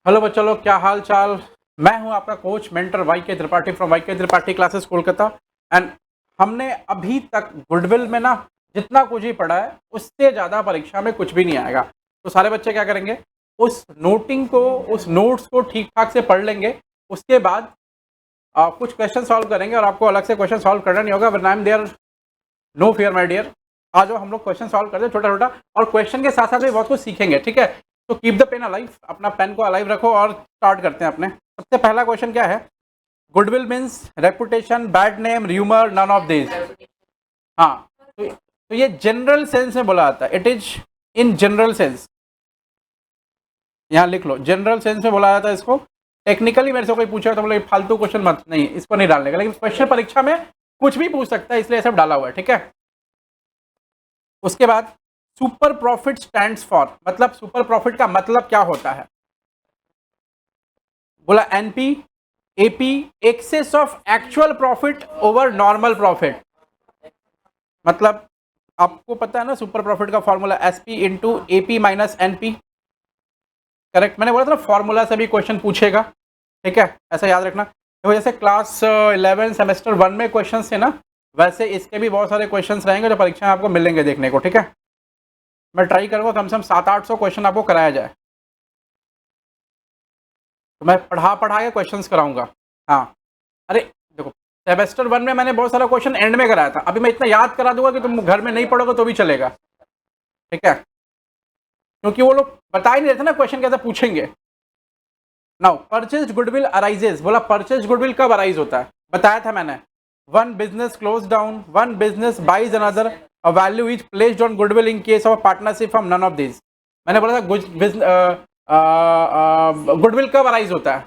Hello बच्चों लोग, क्या हाल चाल। मैं हूं आपका कोच मेंटर वाई के त्रिपाठी फ्रॉम वाई के त्रिपाठी क्लासेस कोलकाता। एंड हमने अभी तक गुडविल में ना जितना कुछ ही पढ़ा है उससे ज़्यादा परीक्षा में कुछ भी नहीं आएगा। तो सारे बच्चे क्या करेंगे, उस नोटिंग को, उस नोट्स को ठीक ठाक से पढ़ लेंगे। उसके बाद आप कुछ क्वेश्चन सॉल्व करेंगे और आपको अलग से क्वेश्चन सॉल्व करना नहीं होगा। When I am there, no fear my dear. आज हम लोग क्वेश्चन सॉल्व करते हैं छोटा छोटा, और क्वेश्चन के साथ साथ भी बहुत कुछ सीखेंगे, ठीक है। तो कीप द पेन अलाइव, अपना पेन को अलाइव रखो और स्टार्ट करते हैं अपने। सबसे पहला क्वेश्चन क्या है? Goodwill means reputation, bad name, rumour, none of this. हाँ, तो ये जनरल सेंस में बोला जाता है। It is in general sense. यहाँ लिख लो, जनरल सेंस में बोला जाता है इसको। टेक्निकली मेरे से कोई पूछा तो बोले फालतू क्वेश्चन मत, नहीं इसको नहीं डालने का, लेकिन क्वेश्चन परीक्षा में कुछ भी पूछ सकता है, इसलिए सब डाला हुआ है, ठीक है। उसके बाद सुपर प्रॉफिट स्टैंड्स फॉर, मतलब सुपर प्रॉफिट का मतलब क्या होता है? बोला NP, AP, excess of actual profit over normal profit. मतलब आपको पता है ना सुपर प्रॉफिट का formula SP into AP minus NP. Correct, मैंने बोला था ना फॉर्मूला से भी क्वेश्चन पूछेगा, ठीक है, ऐसा याद रखना। तो जैसे क्लास 11 सेमेस्टर 1 में क्वेश्चन थे ना, वैसे इसके भी बहुत सारे क्वेश्चन रहेंगे जो परीक्षा में आपको मिलेंगे देखने को, ठीक है। मैं ट्राई करूँगा कम से कम 700-800 क्वेश्चन आपको कराया जाए। तो मैं पढ़ा पढ़ा के क्वेश्चंस कराऊंगा। हाँ, अरे देखो, सेमेस्टर 1 में मैंने बहुत सारा क्वेश्चन एंड में कराया था, अभी मैं इतना याद करा दूंगा कि तुम घर में नहीं पढ़ोगे तो भी चलेगा, ठीक है, क्योंकि वो लोग बता ही नहीं रहे थे ना क्वेश्चन कैसे पूछेंगे। नाउ परचेज गुडविल अराइजेज, बोला परचेज गुडविल कब अराइज होता है? बताया था मैंने, one business close down, one business buys another, a value is placed on goodwill in case of partnership from none of this. मैंने बोला था गुडविल कब अराइज होता है?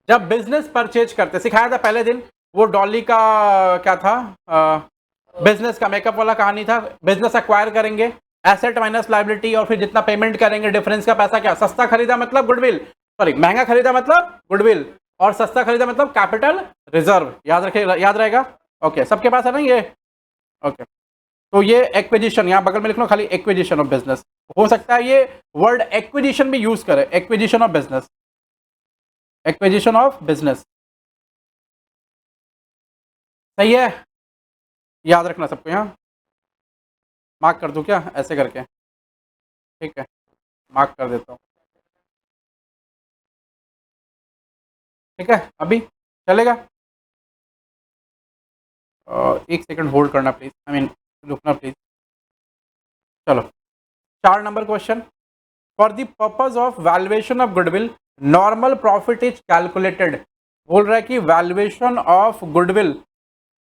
जब बिजनेस परचेज करते, सिखाया था पहले दिन, वो डॉली का क्या था, बिजनेस का मेकअप वाला कहानी था। बिजनेस एक्वायर करेंगे, एसेट माइनस लाइबिलिटी, और फिर जितना पेमेंट करेंगे डिफरेंस का पैसा क्या, सस्ता खरीदा मतलब गुडविल, सॉरी महंगा खरीदा मतलब गुडविल, और सस्ता खरीदा मतलब कैपिटल रिजर्व। याद रखे, याद रहेगा। ओके, सबके पास है ना ये? ओके, तो ये एक्विजिशन, यहाँ बगल में लिख लो खाली, एक्विजिशन ऑफ बिजनेस। हो सकता है ये वर्ड एक्विजिशन भी यूज करे, acquisition of business, acquisition of business, सही है। याद रखना सबको, यहाँ मार्क कर दूँ क्या ऐसे करके? ठीक है, मार्क कर देता हूँ, ठीक है। अभी चलेगा? एक सेकंड होल्ड करना प्लीज, आई मीन रुकना प्लीज। चलो, 4 number question. For the purpose of valuation of goodwill, normal profit is calculated. बोल रहा है कि वैल्यूएशन ऑफ गुडविल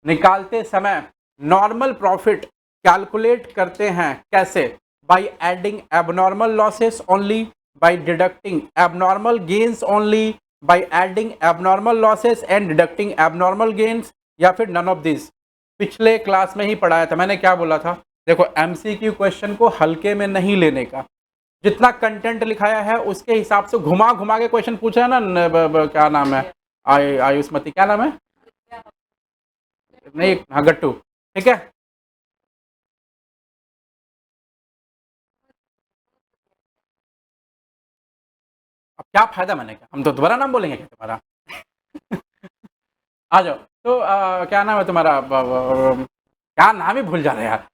निकालते समय नॉर्मल प्रॉफिट कैलकुलेट करते हैं कैसे? By adding abnormal losses only, by deducting abnormal gains only, by adding abnormal losses and deducting abnormal gains, या फिर नन ऑफ दिस। पिछले क्लास में ही पढ़ाया था मैंने, क्या बोला था? देखो, एमसीक्यू क्वेश्चन को हल्के में नहीं लेने का, जितना कंटेंट लिखाया है उसके हिसाब से घुमा घुमा के क्वेश्चन पूछा है ना। क्या नाम है, आयुष्मती, क्या नाम है? नहीं, हाँ गट्टू, ठीक है। अब क्या फायदा, मैंने क्या, हम तो दोबारा नाम बोलेंगे क्या तुम्हारा? आ जाओ। तो क्या नाम है तुम्हारा? क्या नाम ही भूल जा रहे यार।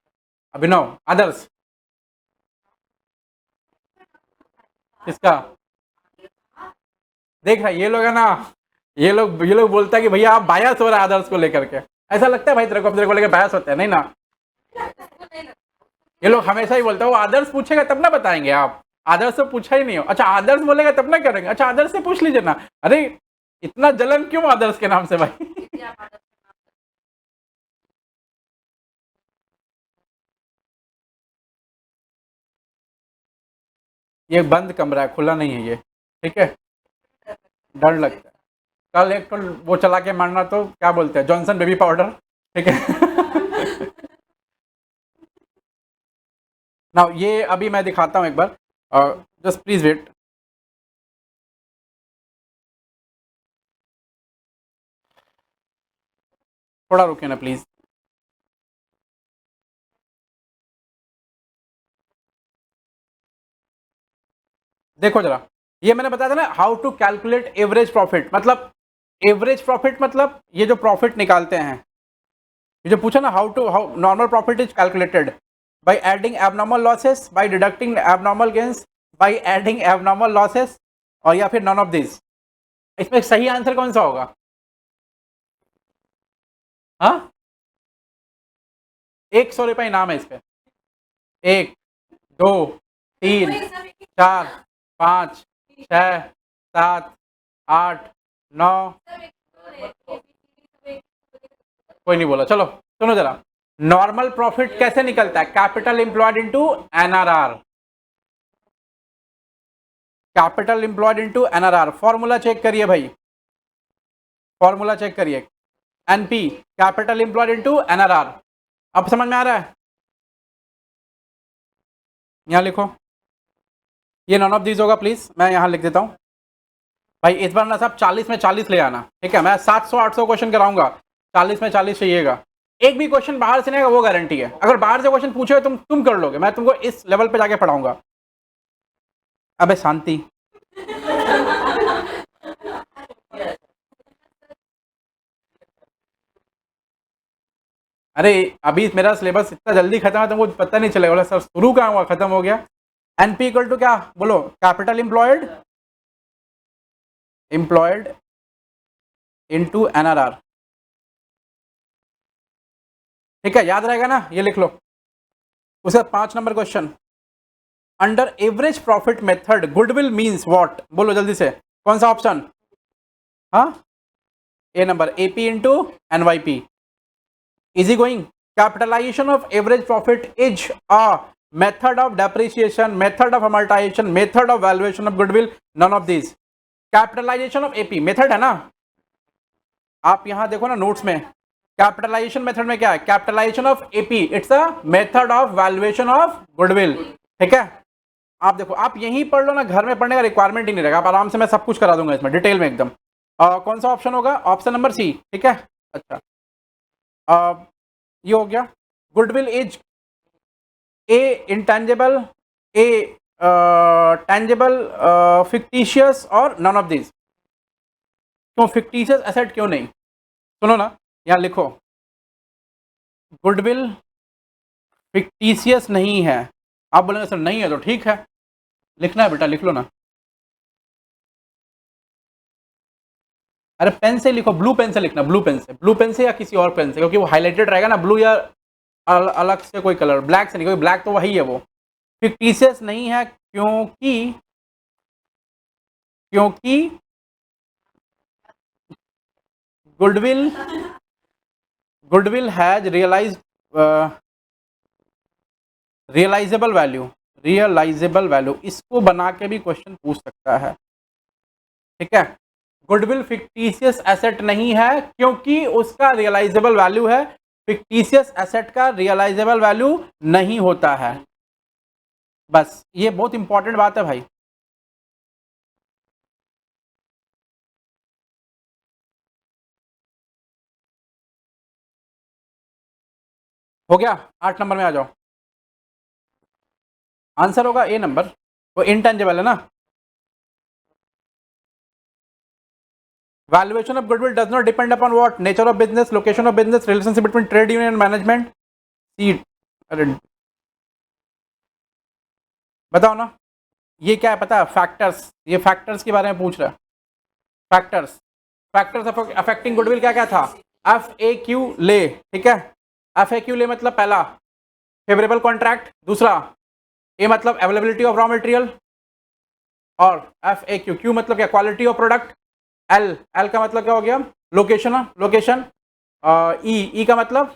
अभिनव, आदर्श, किसका? देख रहा है ये लोग है ना, ये लोग बोलता है कि भैया आप बायस हो रहा है आदर्श को लेकर के। ऐसा लगता है भाई तेरे को अपने को लेकर बायस होते हैं, नहीं ना? ये लोग हमेशा ही बोलते हैं वो आदर्श पूछेगा तब ना बताएंगे आप। आदर्श से पूछा ही नहीं हो, अच्छा आदर्श बोलेगा तब ना करेंगे, अच्छा आदर्श से पूछ लीजिए ना। अरे इतना जलन क्यों आदर्श के नाम से भाई? ये बंद कमरा है, खुला नहीं है ये, ठीक है। डर लगता है। कल एक तो वो चला के मारना, तो क्या बोलते हैं, जॉनसन बेबी पाउडर, ठीक है। ना ये अभी मैं दिखाता हूँ एक बार, जस्ट प्लीज वेट। थोड़ा रुके ना प्लीज। देखो जरा, ये मैंने बताया था ना, how to calculate average profit, मतलब एवरेज प्रॉफिट मतलब ये जो प्रॉफिट निकालते हैं, ये जो पूछा ना, how normal profit is calculated by adding abnormal losses, by deducting abnormal gains, by adding abnormal losses, और या फिर नॉन ऑफ दिस। इसमें सही आंसर कौन सा होगा? हाँ, 100 रुपये इनाम है इस पे। 1, 2, 3, 4, 5, 6, 7, 8, 9, कोई नहीं बोला। चलो सुनो जरा, नॉर्मल प्रॉफिट कैसे निकलता है? Capital employed into NRR, capital employed into NRR. Formula check करिए भाई, फॉर्मूला चेक करिए, NP, capital employed into NRR. अब समझ में आ रहा है? यहां लिखो, ये नॉन ऑफ दीज होगा प्लीज, मैं यहां लिख देता हूं भाई। इस बार ना साहब 40 में 40 ले आना, ठीक है? मैं 700-800 क्वेश्चन कराऊंगा, 40 में 40 चाहिएगा। एक भी क्वेश्चन बाहर से नहीं आएगा, वो गारंटी है। अगर बाहर से क्वेश्चन पूछे तुम कर लोगे, मैं तुमको इस लेवल पे जाके पढ़ाऊंगा। अबे शांति। अरे अभी मेरा सिलेबस इतना जल्दी खत्म है, तुमको पता नहीं चलेगा। बोला सर शुरू कहाँ हुआ, खत्म हो गया। एनपी इक्वल टू क्या बोलो? Capital employed, employed into NRR, ठीक है? याद रहेगा ना, ये लिख लो। उसके बाद 5 number question, under average profit method goodwill means what? बोलो जल्दी से, कौन सा ऑप्शन? हाँ, A number, AP into NYP. Easy going. Capitalisation of average profit is a method of depreciation, method of amortisation, method of valuation of goodwill, none of this. Capitalisation of AP method है ना, आप यहां देखो ना notes में, capitalisation method में क्या है? Capitalisation of AP, it's a method of valuation of goodwill, ठीक है? आप देखो, आप यहीं पढ़ लो ना, घर में पढ़ने का रिक्वायरमेंट ही नहीं रहेगा, आप आराम से, मैं सब कुछ करा दूंगा इसमें डिटेल में एकदम। कौन सा ऑप्शन होगा? ऑप्शन नंबर सी, ठीक है? अच्छा, ये हो गया। Goodwill is a intangible, A tangible, fictitious और नन ऑफ दिस। क्यों फिक्टिशियस एसेट क्यों नहीं? सुनो ना, यहाँ लिखो, गुडविल फिक्टिशियस नहीं है। आप बोलेंगे सर नहीं है तो ठीक है, लिखना है बेटा, लिख लो ना। अरे पेन से लिखो, ब्लू पेन से लिखना, ब्लू पेन से, ब्लू पेन से या किसी और पेन से, क्योंकि वो हाईलाइटेड रहेगा ना, ब्लू या अलग से कोई कलर, ब्लैक से नहीं, क्योंकि ब्लैक तो वही है। वो फिक्टिशियस नहीं है क्योंकि क्योंकि goodwill goodwill has realisable value, realisable value, इसको बना के भी क्वेश्चन पूछ सकता है, ठीक है? गुडविल फिक्टिशियस एसेट नहीं है क्योंकि उसका रियलाइजेबल वैल्यू है। फिक्टिशियस एसेट का रियलाइजेबल वैल्यू नहीं होता है, बस ये बहुत इंपॉर्टेंट बात है भाई। हो गया, 8 नंबर में आ जाओ। आंसर होगा ए नंबर, वो इंटेंजिबल है ना। Valuation of goodwill does not depend upon what? Nature of business, location of business, relationship between trade union and management. C, अरे बताओ ना, ये क्या है पता है? फैक्टर्स, ये फैक्टर्स के बारे में पूछ रहा है। फैक्टर्स, फैक्टर्स अफेक्टिंग गुडविल क्या क्या था? एफ ए क्यू ले, ठीक है? एफ ए क्यू ले मतलब पहला फेवरेबल कॉन्ट्रैक्ट, दूसरा ए मतलब अवेलेबिलिटी ऑफ रॉ मटेरियल, और एफ ए क्यू, क्यू मतलब क्या? Quality of product. L, L का मतलब क्या हो गया? Location, location. ई का मतलब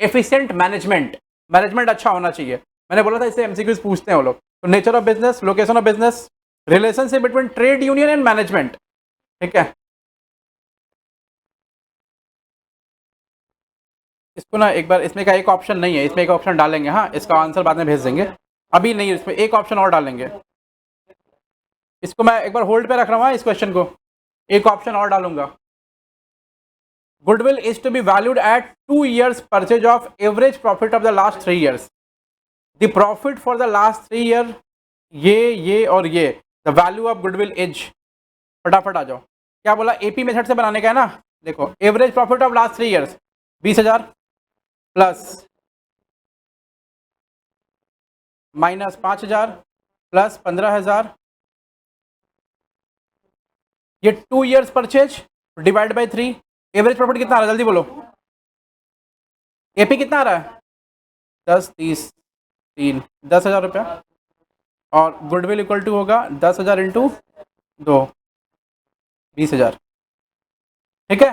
एफिशिएंट मैनेजमेंट, मैनेजमेंट अच्छा होना चाहिए। मैंने बोला था इससे एमसीक्यूज पूछते हैं वो लोग। तो nature of business, location of business, relationship between trade union and management, ठीक है? इसको ना एक बार, इसमें का एक ऑप्शन नहीं है, इसमें एक ऑप्शन डालेंगे, हाँ इसका आंसर बाद में भेज देंगे, अभी नहीं, इसमें एक ऑप्शन और डालेंगे। इसको मैं एक बार होल्ड पे रख रहा हूँ, इस क्वेश्चन को एक ऑप्शन और डालूंगा। Goodwill is to be valued at 2 years purchase of average profit of the last 3 years। The profit for the last 3 year, ये और ये the value of goodwill is, फटाफट आ जाओ। क्या बोला, एपी मेथड से बनाने का है ना। देखो average profit of last 3 years 20,000 plus minus 5,000 plus 15,000, ये 2 years purchase divide by 3। Average profit कितना आ रहा है जल्दी बोलो, एपी कितना आ रहा है 10 30 3 10,000 रुपया, और गुडविल इक्वल टू होगा 10,000 इंटू 2 20,000। ठीक है,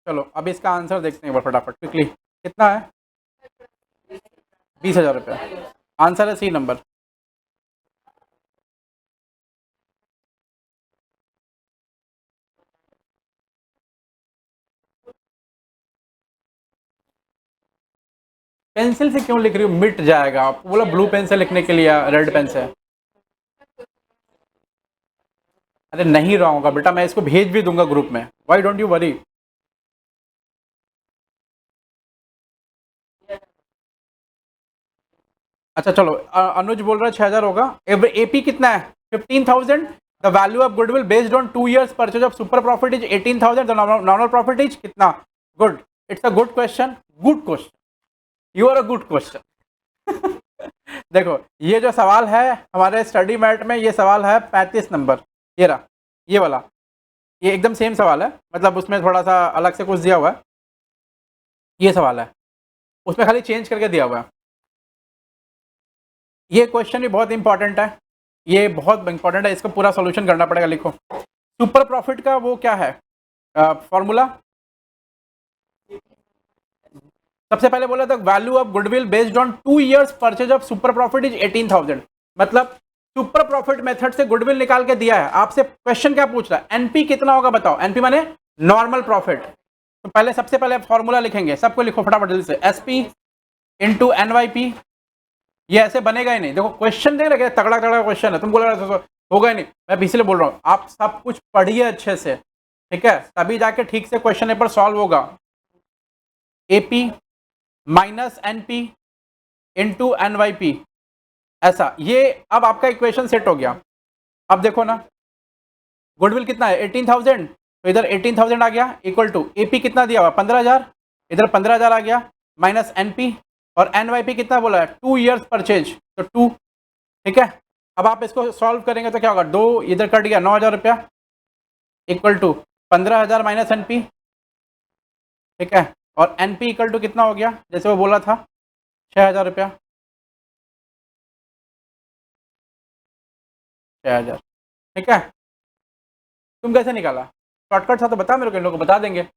चलो अब इसका आंसर देखते हैं फटाफट क्विकली, कितना है 20,000 रुपया। आंसर है सी नंबर। पेंसिल से क्यों लिख रही हो, मिट जाएगा। आप बोला ब्लू पेन से लिखने के लिए, रेड पेन से। अरे नहीं रहा होगा बेटा, मैं इसको भेज भी दूंगा ग्रुप में, व्हाई डोंट यू वरी। अच्छा चलो, अनुज बोल रहा है 6,000 होगा। एपी कितना है 15,000। The value of goodwill based on 2 years purchase of super profit is 18,000। The normal profit is कितना। Good, it's a good question, good question, you are a good question. देखो ये जो सवाल है हमारे स्टडी मैट में, ये सवाल है 35 नंबर, ये रहा, ये वाला, ये एकदम सेम सवाल है, मतलब उसमें थोड़ा सा अलग से कुछ दिया हुआ है। ये सवाल है, उसमें खाली चेंज करके दिया हुआ है। ये क्वेश्चन भी बहुत इंपॉर्टेंट है, ये बहुत इंपॉर्टेंट है, इसका पूरा सॉल्यूशन करना पड़ेगा। लिखो सुपर प्रॉफिट का वो क्या है फॉर्मूला। सबसे पहले बोला था value of goodwill based on 2 years purchase of super profit is 18,000। मतलब सुपर प्रॉफिट मेथड से गुडविल निकाल के दिया है। आपसे क्वेश्चन क्या पूछ रहा है, एनपी कितना होगा बताओ। एनपी माने नॉर्मल प्रॉफिट। तो पहले सबसे पहले फॉर्मूला लिखेंगे, सबको लिखो फटाफट जल्दी से। एसपी इंटू एनवाईपी, ये ऐसे बनेगा ही नहीं। देखो क्वेश्चन देख रहे, तगड़ा तगड़ा क्वेश्चन है, तुम बोल रहे हो होगा ही नहीं। मैं इसलिए बोल रहा हूँ आप सब कुछ पढ़िए अच्छे से, ठीक है, तभी जाके ठीक से क्वेश्चन पेपर सॉल्व होगा। AP minus NP into NYP, ऐसा। ये अब आपका इक्वेशन सेट हो गया। अब देखो ना, गुडविल कितना है 18,000, तो इधर 18,000 आ गया, इक्वल टू एपी कितना दिया हुआ 15,000, इधर 15,000 आ गया, माइनस एनपी, और एनवाईपी कितना बोला है 2 ईयर्स परचेज, तो 2। ठीक है, अब आप इसको सॉल्व करेंगे तो क्या होगा, 2 इधर कट गया 9,000 रुपया, इक्वल टू 15,000 माइनस एनपी। ठीक है, और एनपी इक्वल टू कितना हो गया, जैसे वो बोला था 6,000 रुपया, 6,000। ठीक है, तुम कैसे निकाला, शॉर्टकट था तो बता मेरे को, इन लोगों को बता देंगे।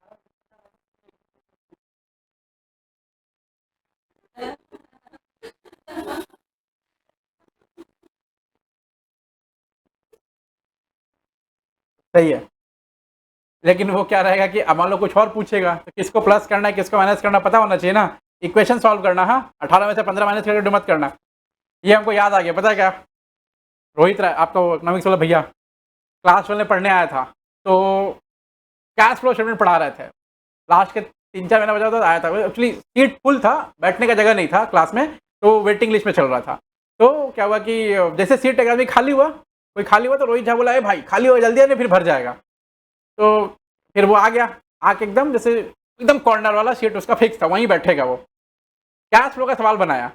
सही है, लेकिन वो क्या रहेगा कि अब मान लो कुछ और पूछेगा तो किसको प्लस करना है किसको माइनस करना पता होना चाहिए ना। इक्वेशन सॉल्व करना, हाँ 18 में से 15 माइनस करके मत करना। ये हमको याद आ गया, पता है क्या, रोहित राय आपका इकोनॉमिक्स वाला भैया क्लास 12 में पढ़ने आया था, तो कैश फ्लो स्टेटमेंट पढ़ा रहे थे। लास्ट के 3-4 महीना बचा तो आया था, एक्चुअली सीट फुल था, बैठने का जगह नहीं था क्लास में, तो वेटिंग लिस्ट में चल रहा था। तो क्या हुआ कि जैसे सीट एक आदमी खाली हुआ, कोई खाली हुआ, तो रोहित झा बोला भाई खाली हो जल्दी आने फिर भर जाएगा। तो फिर वो आ गया, आके एकदम जैसे एकदम कॉर्नर वाला सीट उसका फिक्स था, वहीं बैठेगा वो। कैश फ्लो का सवाल बनाया,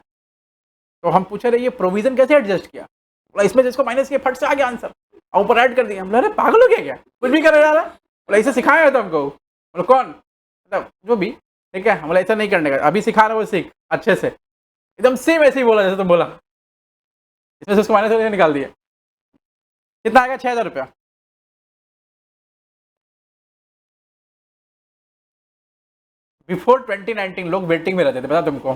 तो हम पूछे रहे ये प्रोविजन कैसे एडजस्ट किया, बोला इसमें जिसको माइनस किया फट से आ गया आंसर, और ऊपर ऐड कर दिया। हम बोले पागल हो गया क्या, कुछ भी कर रहा है। बोला इसे सिखाया है तो हमको, बोला कौन, मतलब जो भी। ठीक है, हम बोला ऐसा नहीं करने का, अभी सिखा रहा वो सीख अच्छे से, एकदम सेम ऐसे ही बोला जैसे तुम बोला। इसमें से उसको माइनस करके निकाल दिया, कितना आएगा 6,000 रुपया। बिफोर 2019 लोग वेटिंग में रहते थे, पता तुमको।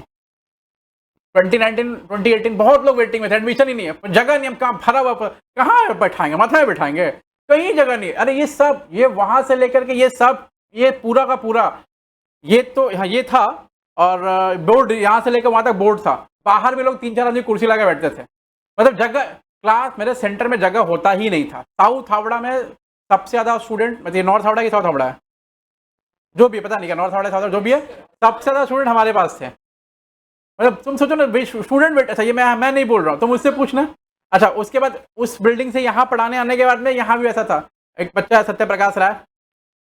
2019 2018 बहुत लोग वेटिंग में थे, एडमिशन ही नहीं है, जगह नहीं, हम कहाँ भरा हुआ, कहाँ बैठाएंगे, माथा में बैठाएंगे, कहीं जगह नहीं। अरे ये सब, ये वहां से लेकर के ये सब, ये पूरा का पूरा, ये तो हाँ ये था, और बोर्ड यहाँ से लेकर वहां तक बोर्ड था, बाहर भी लोग 3-4 आदमी कुर्सी लगा बैठते थे, मतलब जगह, क्लास मेरे सेंटर में जगह होता ही नहीं था। साउथ हावड़ा में सबसे ज्यादा स्टूडेंट, मतलब नॉर्थ हावड़ा की साउथ हावड़ा है, जो भी पता नहीं क्या, नॉर्थ हावड़ा साउथ जो भी है, सबसे ज्यादा स्टूडेंट हमारे पास थे। मतलब तुम सोचो ना, स्टूडेंट बैठे, सही है, मैं नहीं बोल रहा हूँ, तुम मुझसे पूछना, अच्छा, उसके बाद उस बिल्डिंग से यहाँ पढ़ाने आने के बाद में यहाँ भी ऐसा था, एक बच्चा है सत्य प्रकाश राय,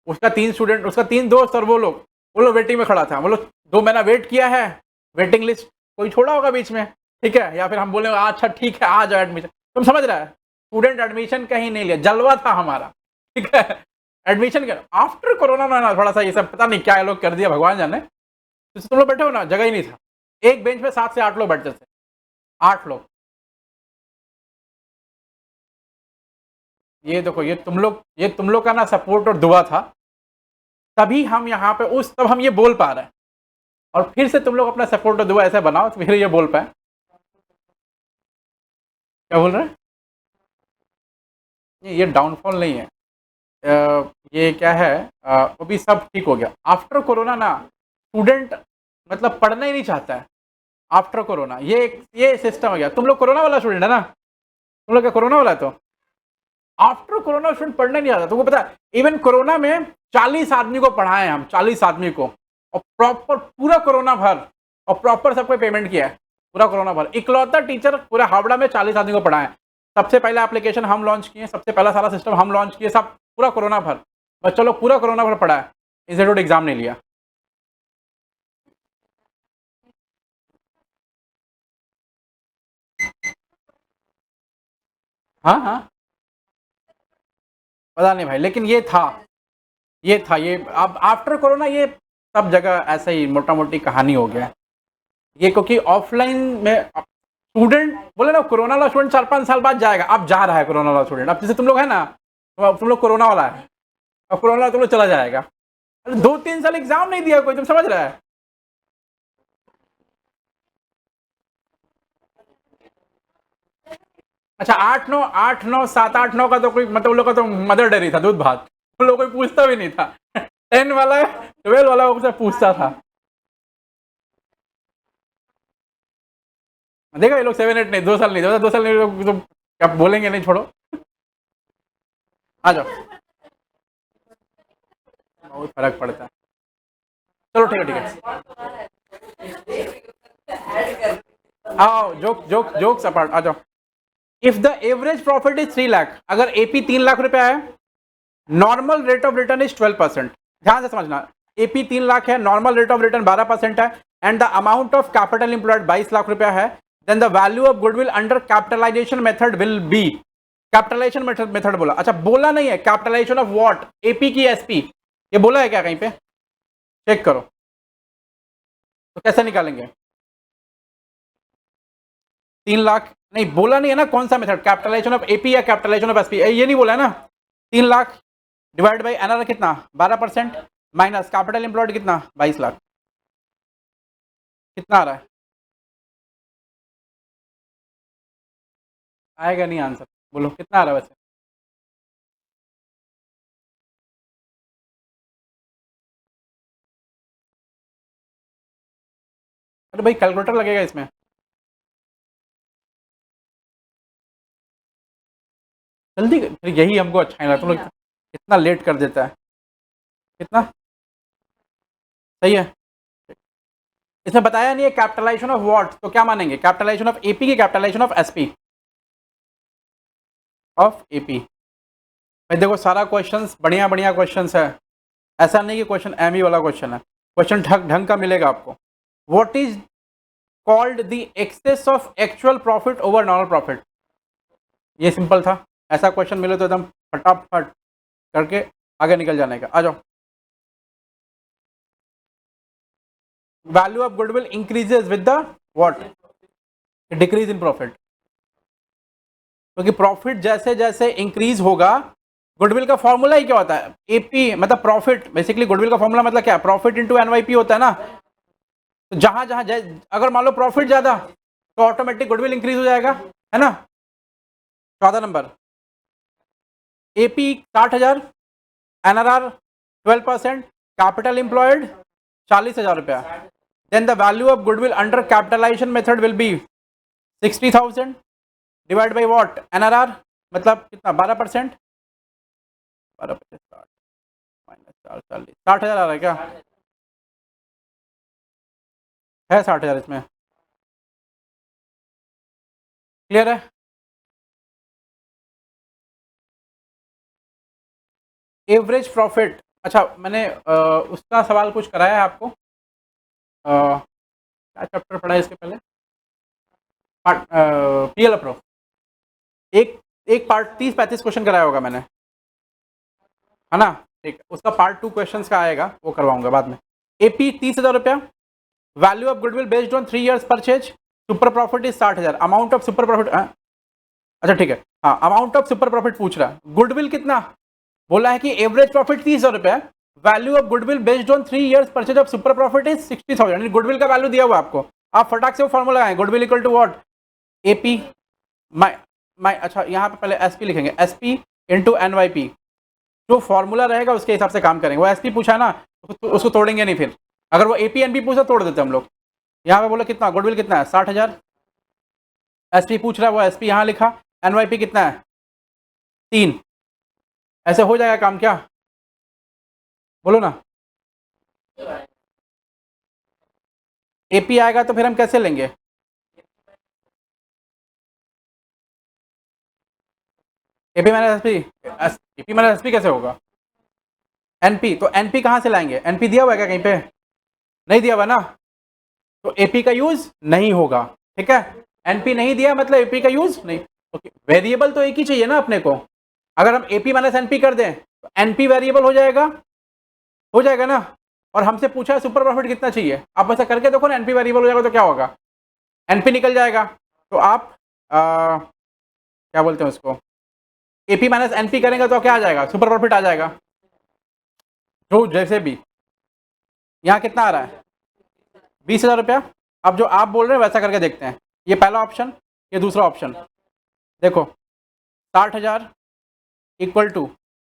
उसका 3 स्टूडेंट, उसका 3 दोस्त और वो लोग वेटिंग में खड़ा था। वो लोग 2 महीना वेट किया है, वेटिंग लिस्ट कोई छोड़ा होगा बीच में, ठीक है, या फिर हम बोले अच्छा ठीक है आ जाओ एडमिशन। तुम समझ रहा है, स्टूडेंट एडमिशन कहीं नहीं लिया, जलवा था हमारा, ठीक है। एडमिशन कर आफ्टर कोरोना में ना थोड़ा सा ये सब पता नहीं क्या ये लोग कर दिया, भगवान जाने। तो तुम लोग बैठे हो ना, जगह ही नहीं था, एक बेंच पे 7 से 8 लोग बैठते थे, 8 लोग। ये देखो, ये तुम लोग का ना सपोर्ट और दुआ था, तभी हम यहाँ पे तब हम ये बोल पा रहे हैं। और फिर से तुम लोग अपना सपोर्ट और दुआ ऐसे बनाओ तो फिर ये बोल पाए। क्या बोल रहे हैं? ये डाउनफॉल नहीं है, ये क्या है, अभी सब ठीक हो गया। आफ्टर कोरोना ना स्टूडेंट मतलब पढ़ना ही नहीं चाहता है। आफ्टर कोरोना ये सिस्टम हो गया। तुम लोग कोरोना वाला स्टूडेंट है ना, तुम लोग क्या कोरोना वाला है? तो आफ्टर कोरोना स्टूडेंट पढ़ने नहीं आता। तुमको पता है इवन कोरोना में 40 आदमी को पढ़ाए हम, 40 आदमी को, और प्रॉपर पूरा कोरोना भर, और प्रॉपर सबको पेमेंट किया है पूरा कोरोना भर। इकलौता टीचर पूरा हावड़ा में 40 आदमी को पढ़ाए। सबसे पहला एप्लीकेशन हम लॉन्च किए, सबसे पहला सारा सिस्टम हम लॉन्च किए, सब पूरा कोरोना भर बच्चों लोग पूरा कोरोना भर पढ़ा है, इंस्टीट्यूट एग्जाम नहीं लिया। हाँ हाँ, पता नहीं भाई, लेकिन ये अब आफ्टर कोरोना ये सब जगह ऐसा ही मोटा मोटी कहानी हो गया है ये, क्योंकि ऑफलाइन में स्टूडेंट बोले ना, कोरोना वाला स्टूडेंट 4-5 साल बाद जाएगा। अब जा रहा है कोरोना वाला स्टूडेंट, अब जैसे तुम लोग है ना, तो अब तुम लोग कोरोना वाला है, अब कोरोना वाला तुम लोग चला जाएगा। अरे 2-3 साल एग्जाम नहीं दिया कोई, तुम समझ रहा है? अच्छा, 8-9 का तो कोई मतलब उन लोग का तो मदर डेयरी था, दूध भात, उन लोग कोई पूछता भी नहीं था। 10 वाला 12 वाला उनसे पूछता था। देखा ये लोग 7-8 नहीं, 2 साल नहीं, 2 साल नहीं, लोग तो क्या बोलेंगे, नहीं छोड़ो, आ जाओ। बहुत फर्क पड़ता है। चलो ठीक है, ठीक है, आओ, जोक्स अपार्ट, आ जाओ। If the average profit is 3 lakh, अगर एपी 3 लाख रुपया है, normal rate of return is 12%। ध्यान से समझना, एपी 3 लाख है, नॉर्मल रेट ऑफ रिटर्न 12% है, and the amount of capital employed 22 lakh रुपया है, then the value of goodwill under capitalisation method will be. Capitalisation method बोला, अच्छा बोला नहीं है कैपिटलाइजेशन ऑफ व्हाट, एपी की एसपी, ये बोला है क्या कहीं पे? चेक करो, तो कैसे निकालेंगे? 3 लाख नहीं बोला नहीं है ना, कौन सा मेथड, कैपिटलाइजेशन ऑफ एपी या कैपिटलाइजेशन ऑफ एसपी, ये नहीं बोला है ना। 3 लाख डिवाइड बाई एनआर कितना, 12%, माइनस कैपिटल एम्प्लॉयड कितना, 22 लाख, कितना आ रहा है? आएगा नहीं आंसर, बोलो कितना आ रहा है वैसे? अरे भाई कैलकुलेटर लगेगा इसमें। जल्दी फिर, यही हमको अच्छा नहीं लगता, तुम लोग इतना लेट कर देता है। कितना सही है? इसमें बताया नहीं है कैपिटलाइजेशन ऑफ व्हाट, तो क्या मानेंगे, कैपिटलाइजेशन ऑफ एपी की capitalisation of SP, of AP. भाई देखो सारा क्वेश्चंस बढ़िया बढ़िया क्वेश्चंस है, ऐसा नहीं कि क्वेश्चन एम वाला क्वेश्चन है, क्वेश्चन ढंग ढंग का मिलेगा आपको। What is called the excess of actual profit over normal profit? ये सिंपल था, ऐसा क्वेश्चन मिले तो एकदम फटाफट करके आगे निकल जाने का। आ जाओ। Value of goodwill increases with the what, decrease in profit, क्योंकि प्रॉफिट जैसे जैसे इंक्रीज होगा, गुडविल का फॉर्मूला ही क्या होता है, एपी मतलब प्रॉफिट, बेसिकली गुडविल का फॉर्मूला मतलब क्या, प्रॉफिट इंटू एनवाईपी होता है ना। तो जहां जहां अगर मान लो प्रॉफिट ज्यादा, तो ऑटोमेटिक गुडविल इंक्रीज हो जाएगा, है ना। 14 number, AP 60,000, NRR 12%, capital employed 40,000 रुपया, then the value of goodwill under capitalisation method will be 60,000 divide by what, NRR मतलब कितना, 12%, 12 माइनस 4 40, 60,000 आ रहा है क्या? है 60,000 इसमें, क्लियर है? एवरेज प्रॉफिट, अच्छा मैंने उसका सवाल कुछ कराया है आपको, क्या चैप्टर पढ़ा है इसके पहले, पार्ट पीएल अप्रो, एक एक पार्ट 30-35 क्वेश्चन कराया होगा मैंने, है ना, ठीक है, उसका पार्ट 2 क्वेश्चंस का आएगा, वो करवाऊंगा बाद में। एपी 30,000 रुपया, value of goodwill based on 3 years purchase, super profit is 60,000, amount of super profit, अच्छा ठीक है, हाँ अमाउंट ऑफ सुपर प्रॉफिट पूछ रहा है, गुडविल कितना बोला है कि एवरेज प्रॉफिट 30,000 रुपया, value of goodwill based on 3 years purchase of super profit is 60,000, goodwill का वैल्यू दिया हुआ आपको, आप फटाक से वो फॉर्मूला लगाएं, goodwill equal to what, AP my, अच्छा यहाँ पे पहले एसपी लिखेंगे, एसपी इंटू एनवाईपी, जो फॉर्मूला रहेगा उसके हिसाब से काम करेंगे, वो एसपी पूछा है ना तो उसको तोड़ेंगे नहीं, फिर अगर वो एपी एनपी पूछा तोड़ देते हम लोग। यहाँ पे बोला कितना गुडविल कितना है 60,000, एसपी पूछ रहा है वो एसपी यहाँ लिखा, एनवाईपी कितना है 3, ऐसे हो जाएगा काम क्या, बोलो ना, एपी आएगा तो फिर हम कैसे लेंगे, AP minus SP, AP minus SP कैसे होगा, एनपी, तो एनपी कहाँ से लाएंगे, एनपी दिया हुआ है क्या कहीं पे, नहीं दिया हुआ ना, तो एपी का यूज नहीं होगा, ठीक है, एनपी नहीं दिया मतलब एपी का यूज नहीं, ओके, वेरिएबल तो एक ही चाहिए ना अपने को, अगर हम एपी माइनस एनपी कर दें तो एनपी वेरिएबल हो जाएगा ना, और हमसे पूछा है सुपर प्रॉफिट कितना चाहिए, आप ऐसा करके देखो ना, एनपी वेरिएबल हो जाएगा तो क्या होगा, एनपी निकल जाएगा, तो आप क्या बोलते हैं उसको, एपी माइनस एनपी करेंगे तो क्या आ जाएगा, सुपर प्रॉफिट आ जाएगा, जो जैसे भी, यहाँ कितना आ रहा है 20,000 रुपया, अब जो आप बोल रहे हैं वैसा करके देखते हैं, ये पहला ऑप्शन, ये दूसरा ऑप्शन, देखो 60,000 इक्वल टू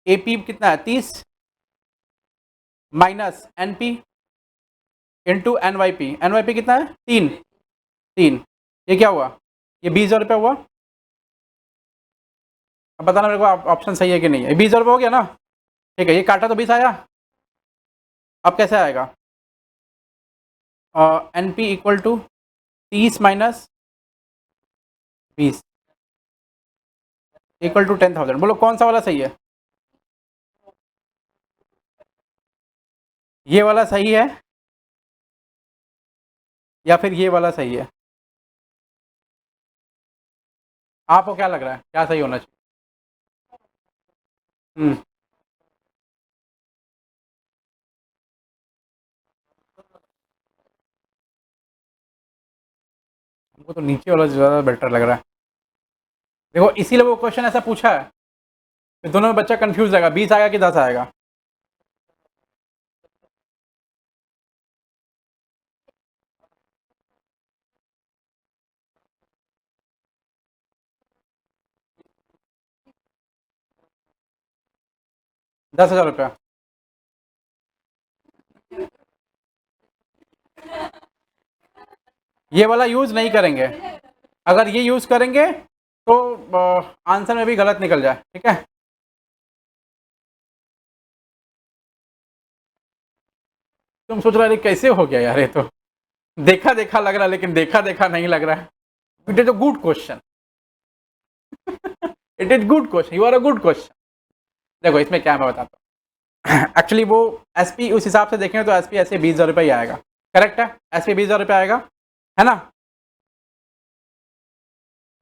एपी कितना है 30 minus NP into NYP, NYP कितना है 3, ये क्या हुआ, ये 20,000 रुपया हुआ, अब बताना मेरे को ऑप्शन सही है कि नहीं है, 20,000 रुपया हो गया ना, ठीक है, ये काटा तो 20 आया, अब कैसे आएगा, एन पी इक्वल टू 30 माइनस 20 इक्वल टू 10,000, बोलो कौन सा वाला सही है, ये वाला सही है या फिर ये वाला सही है, आपको क्या लग रहा है क्या सही होना चाहिए, हमको तो नीचे वाला ज़्यादा बेटर लग रहा है, देखो इसीलिए वो क्वेश्चन ऐसा पूछा है, फिर दोनों में बच्चा कंफ्यूज आएगा, 20 आएगा कि 10 आएगा, ₹10,000, ये वाला यूज नहीं करेंगे, अगर ये यूज करेंगे तो आंसर में भी गलत निकल जाए, ठीक है, तुम सोच रहे कैसे हो गया यार, ये तो देखा देखा लग रहा है लेकिन देखा देखा नहीं लग रहा है, it is a good question, it is good question, you are a good question, देखो इसमें क्या मैं बताता हूँ, एक्चुअली वो एसपी उस हिसाब से देखें तो एसपी ऐसे 20,000 रुपये ही आएगा, करेक्ट है, एसपी 20,000 रुपये आएगा, है ना,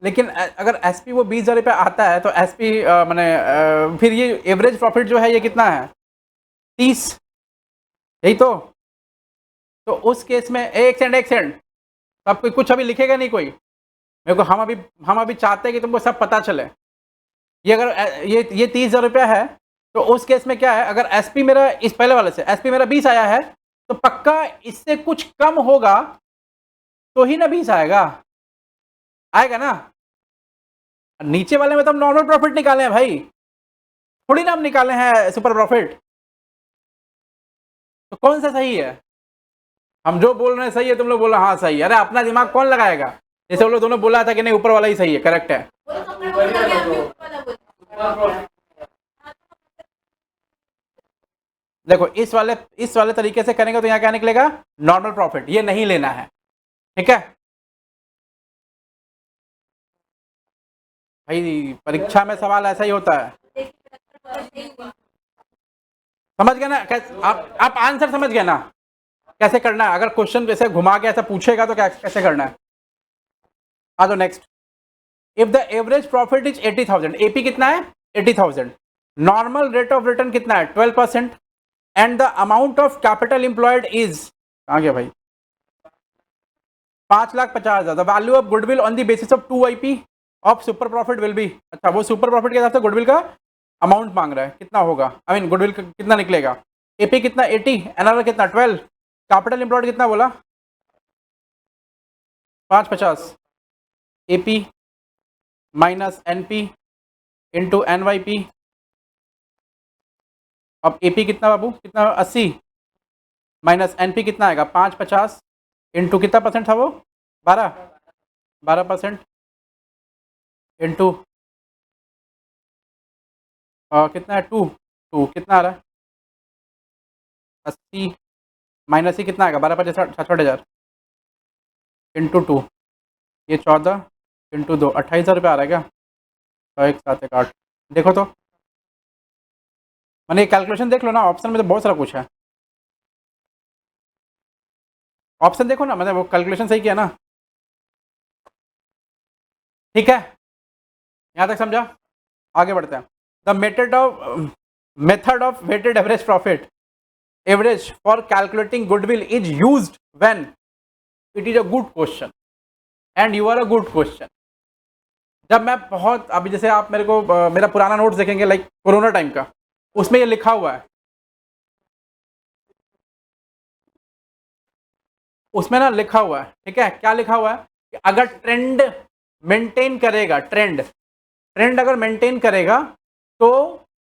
लेकिन अगर एसपी वो 20,000 रुपये आता है तो एसपी मैंने फिर ये एवरेज प्रॉफिट जो है ये कितना है 30, यही तो उस केस में एक सेकंड, तो आप कोई कुछ अभी लिखेगा नहीं कोई, मेरे को हम अभी चाहते हैं कि तुमको सब पता चले, ये अगर ये 30,000 रुपया है तो उस केस में क्या है, अगर एसपी मेरा इस पहले वाले से एसपी मेरा 20 आया है तो पक्का इससे कुछ कम होगा तो ही ना 20 आएगा ना, नीचे वाले में तो हम नॉर्मल प्रॉफिट निकाले हैं भाई, थोड़ी ना हम निकाले हैं सुपर प्रॉफिट, तो कौन सा सही है, हम जो बोल रहे हैं सही है, तुम लोग बोला हाँ सही है, अरे अपना दिमाग कौन लगाएगा, जैसे वो लोग दोनों बोला था कि नहीं ऊपर वाला ही सही है, करेक्ट है, देखो इस वाले तरीके से करेंगे तो यहाँ क्या निकलेगा नॉर्मल प्रॉफिट, ये नहीं लेना है, ठीक है भाई, परीक्षा में सवाल ऐसा ही होता है, समझ गए ना? आप आंसर समझ गए ना कैसे करना है? अगर क्वेश्चन जैसे घुमा के ऐसा पूछेगा तो क्या कैसे करना है? आ जाओ next. If the average profit is 80,000, AP कितना है? 80,000। नॉर्मल रेट ऑफ रिटर्न कितना है? 12%। And the amount of capital employed is, कहाँ गया भाई, 5,50,000। The value of goodwill on the basis of 2 IP of super profit will be, अच्छा वो super profit के हिसाब से गुडविल का अमाउंट मांग रहा है, कितना होगा? आई मीन गुडविल कितना निकलेगा? एपी कितना? 80, एनआरआर कितना? 12, कैपिटल इंप्लॉयड कितना बोला? 550। AP minus NP into NYP. अब एपी कितना बाबू, कितना? 80 माइनस एनपी कितना आएगा? 550 इंटू कितना परसेंट था वो? 12% इंटू कितना है? 2 कितना आ रहा है? 80 माइनस ही कितना आएगा? 12 60,000 इंटू 2, ये 14 इंटू 2, 28,000 रुपये आ रहा है क्या? 1,718। देखो तो, मैंने कैलकुलेशन देख लो ना, ऑप्शन में तो बहुत सारा कुछ है। ऑप्शन देखो ना, मैंने वो कैलकुलेशन सही किया ना? ठीक है, यहाँ तक समझा? आगे बढ़ते हैं। The method of weighted average profit average for calculating goodwill is used when it is a good question and you are a good question. जब मैं बहुत, अभी जैसे आप मेरे को मेरा पुराना नोट्स देखेंगे लाइक कोरोना टाइम का, उसमें ये लिखा हुआ है, उसमें ना लिखा हुआ है, ठीक है, क्या लिखा हुआ है कि अगर ट्रेंड मेंटेन करेगा, ट्रेंड अगर मेंटेन करेगा तो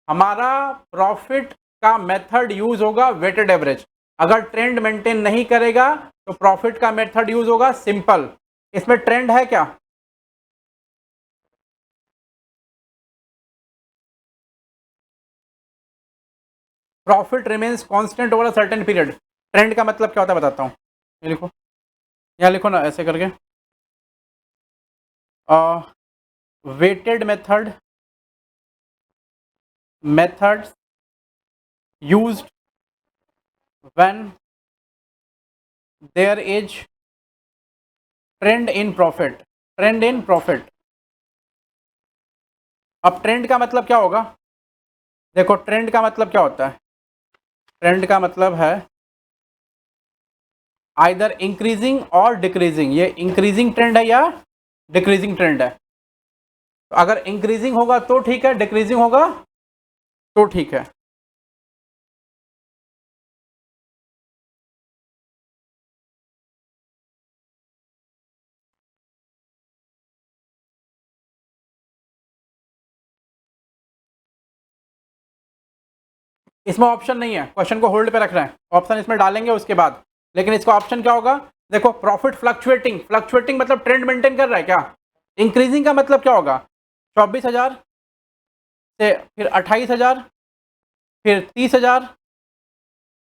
हमारा प्रॉफिट का मेथड यूज होगा वेटेड एवरेज। अगर ट्रेंड मेंटेन नहीं करेगा तो प्रॉफिट का मेथड यूज होगा सिंपल। इसमें ट्रेंड है क्या? Profit remains constant over a certain period. Trend का मतलब क्या होता है बताता हूँ, ये लिखो, यहाँ लिखो ना ऐसे करके, weighted methods used when there is trend in profit। अब ट्रेंड का मतलब क्या होगा? देखो ट्रेंड का मतलब क्या होता है? ट्रेंड का मतलब है आइदर इंक्रीजिंग और डिक्रीजिंग। ये इंक्रीजिंग ट्रेंड है या डिक्रीजिंग ट्रेंड है? तो अगर इंक्रीजिंग होगा तो ठीक है, डिक्रीजिंग होगा तो ठीक है। इसमें ऑप्शन नहीं है, क्वेश्चन को होल्ड पे रख रहे हैं, ऑप्शन इसमें डालेंगे उसके बाद। लेकिन इसका ऑप्शन क्या होगा? देखो प्रॉफिट फ्लक्चुएटिंग मतलब ट्रेंड मेंटेन कर रहा है क्या? इंक्रीजिंग का मतलब क्या होगा? 24,000 से फिर 28,000 फिर 30,000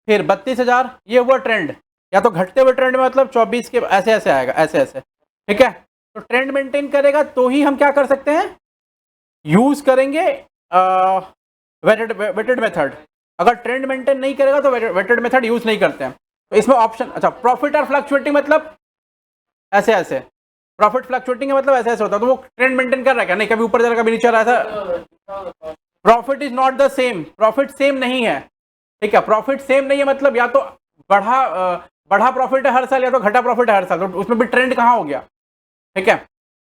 फिर 32,000, ये हुआ ट्रेंड। या तो घटते हुए ट्रेंड में मतलब 24 के ऐसे ऐसे आएगा, ऐसे ऐसे, ठीक है। तो ट्रेंड मेंटेन करेगा तो ही हम क्या कर सकते हैं, यूज करेंगे वेटेड मेथड। अगर ट्रेंड मेंटेन नहीं करेगा तो वेटेड मेथड यूज नहीं करते हैं। तो इसमें ऑप्शन, अच्छा प्रॉफिट और फ्लक्चुएटिंग मतलब ऐसे ऐसे, प्रॉफिट फ्लक्चुएटिंग का मतलब ऐसे ऐसे होता है, तो वो ट्रेंड मेंटेन कर रहा है क्या? नहीं, कभी ऊपर जा रहा कभी नीचे आ रहा है। Profit is not the same, profit same नहीं है, ठीक है। प्रॉफिट सेम नहीं है मतलब या तो बढ़ा प्रॉफिट है हर साल या तो घटा प्रॉफिट है हर साल, तो उसमें भी ट्रेंड कहाँ हो गया, ठीक है।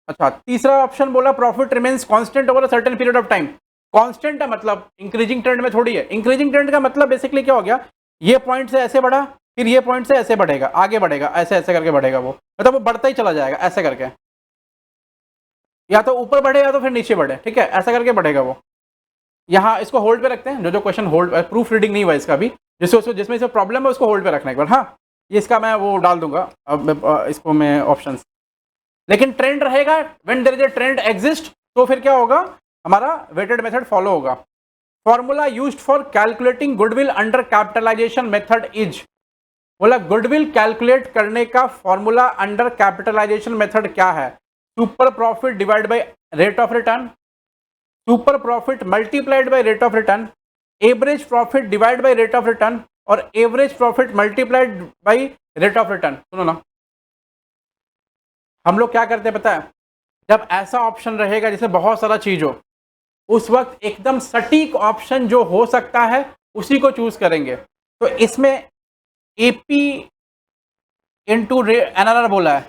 अच्छा तीसरा ऑप्शन बोला profit remains constant over a certain period of time. Constant है मतलब इंक्रीजिंग ट्रेंड में थोड़ी है। इंक्रीजिंग ट्रेंड का मतलब बेसिकली क्या हो गया, ये पॉइंट से ऐसे बढ़ा फिर ये पॉइंट से ऐसे बढ़ेगा, आगे बढ़ेगा, ऐसे ऐसे करके बढ़ेगा, वो मतलब वो बढ़ता ही चला जाएगा ऐसे करके, या तो ऊपर बढ़े या तो फिर नीचे बढ़े, ठीक है, ऐसा करके बढ़ेगा वो। यहाँ इसको होल्ड पे रखते हैं, जो जो क्वेश्चन होल्ड, प्रूफ रीडिंग नहीं हुआ इसका भी, जिसमें से प्रॉब्लम है उसको होल्ड पे रखना एक बार। हाँ ये इसका मैं वो डाल दूंगा, अब इसको मैं ऑप्शंस। लेकिन ट्रेंड रहेगा, when there is a trend exist, तो फिर क्या होगा, हमारा वेटेड मेथड फॉलो होगा। Formula used for calculating goodwill under capitalisation method is, बोला गुडविल कैलकुलेट करने का फॉर्मूला अंडर कैपिटलाइजेशन मेथड क्या है? Super profit divide by rate of return, super profit multiplied by rate of return, average profit divide by rate of return और average profit multiplied by rate of return. सुनो ना, हम लोग क्या करते हैं पता है, जब ऐसा ऑप्शन रहेगा जिसमें बहुत सारा चीज हो, उस वक्त एकदम सटीक ऑप्शन जो हो सकता है उसी को चूज करेंगे। तो इसमें एपी इंटू एनआरआर बोला है,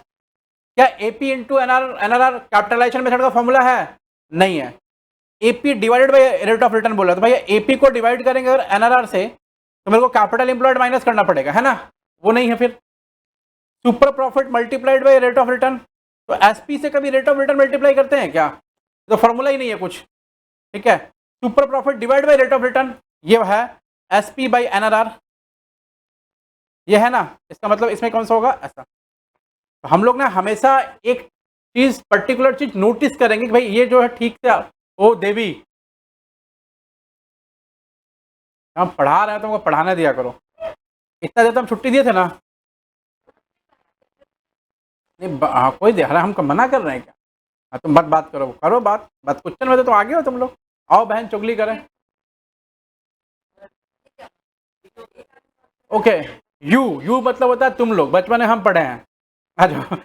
क्या AP into NRR capitalisation method का फॉर्मूला है? नहीं है। AP divided by rate of return बोला, तो भाई एपी को डिवाइड करेंगे अगर एनआरआर से तो मेरे को कैपिटल एम्प्लॉयड माइनस करना पड़ेगा, है ना? वो नहीं है। फिर super profit multiplied by rate of return, तो एसपी से कभी रेट ऑफ रिटर्न मल्टीप्लाई करते हैं क्या? तो फॉर्मूला ही नहीं है कुछ, ठीक है। Super profit divide by rate of return, ये है एसपी बाय एनआरआर, ये है ना। इसका मतलब इसमें कौन सा होगा? ऐसा। तो हम लोग ना हमेशा एक चीज, पर्टिकुलर चीज नोटिस करेंगे कि भाई ये जो है ठीक से, ओ देवी हम पढ़ा रहे हैं तो हमको पढ़ाने दिया करो। इतना देर तो हम छुट्टी दिए थे ना। नहीं हाँ, कोई दे रहा, हमको मना कर रहे हैं क्या? हाँ तुम बात करो, बात क्वेश्चन में तो आगे हो तुम लोग, आओ बहन चुगली करें। ओके, यू मतलब होता है तुम लोग, बचपन में हम पढ़े हैं। अच्छा,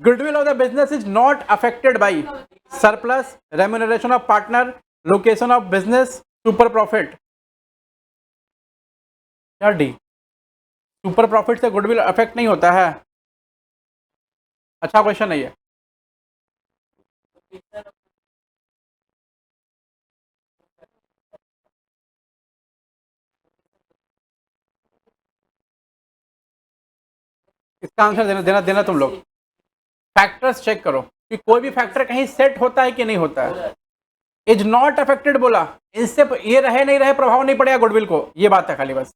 goodwill of the business is not affected by surplus, remuneration of partner, location of business, super profit. क्या डी? सुपर प्रॉफिट से गुडविल अफेक्ट नहीं होता है। अच्छा क्वेश्चन नहीं है। इसका आंसर देना तुम लोग। फैक्टर्स चेक करो कि कोई भी फैक्टर कहीं सेट होता है कि नहीं होता है। इज नॉट अफेक्टेड बोला, इससे ये रहे नहीं रहे प्रभाव नहीं पड़ेगा गुडविल को, ये बात है खाली बस।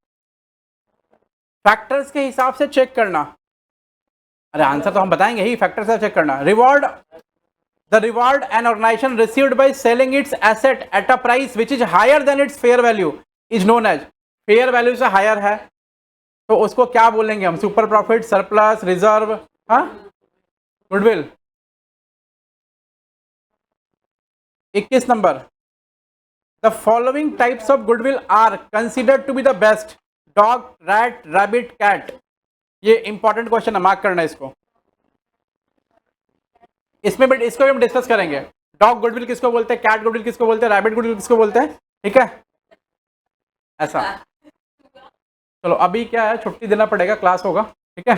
फैक्टर्स के हिसाब से चेक करना। अरे आंसर तो हम बताएंगे ही, फैक्टर से चेक करना। Reward, the reward an organisation received by selling its asset at a price which is higher than its fair value is known as, fair value से हायर है तो उसको क्या बोलेंगे हम? सुपर प्रॉफिट, सरप्लस, रिजर्व, हाँ goodwill. 21 number, the following types of goodwill are considered to be the best, dog, rat, rabbit, cat. ये important question है, मार्क करना इसको। इसमें भी इसको भी हम डिस्कस करेंगे। डॉग गुडविल किसको बोलते हैं, कैट गुडविल किसको बोलते हैं, रैबिट गुडविल किसको बोलते हैं, ठीक है ऐसा। चलो अभी क्या है, छुट्टी देना पड़ेगा, क्लास होगा, ठीक है।